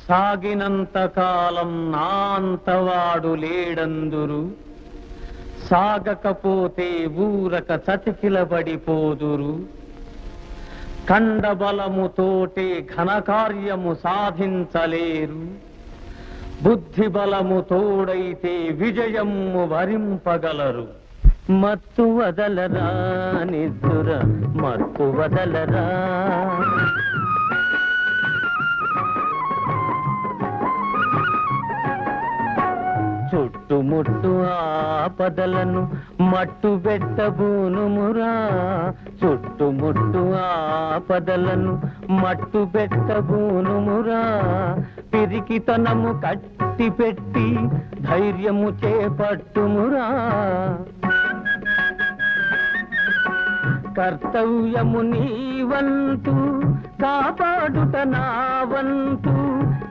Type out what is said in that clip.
సాగినంత కాలం నా అంతవాడు లేడందురు, సాగకపోతే ఊరక చతికిలబడిపోదురు. కండబలముతోటే ఘనకార్యము సాధించలేరు, బుద్ధి బలము తోడైతే విజయము వరింపగలరు. మత్తు వదలరా నిద్దుర మత్తు వదలరా, చుట్టుముట్టు ఆపదలను మట్టు పెట్టబూనుమురా, చుట్టుముట్టు ఆపదలను మట్టు పెట్టబూనుమురా. పిరికితనము కట్టి పెట్టి ధైర్యము చేపట్టుమురా, కర్తవ్యము నీ వంతు కాపాడుట నా వంతు.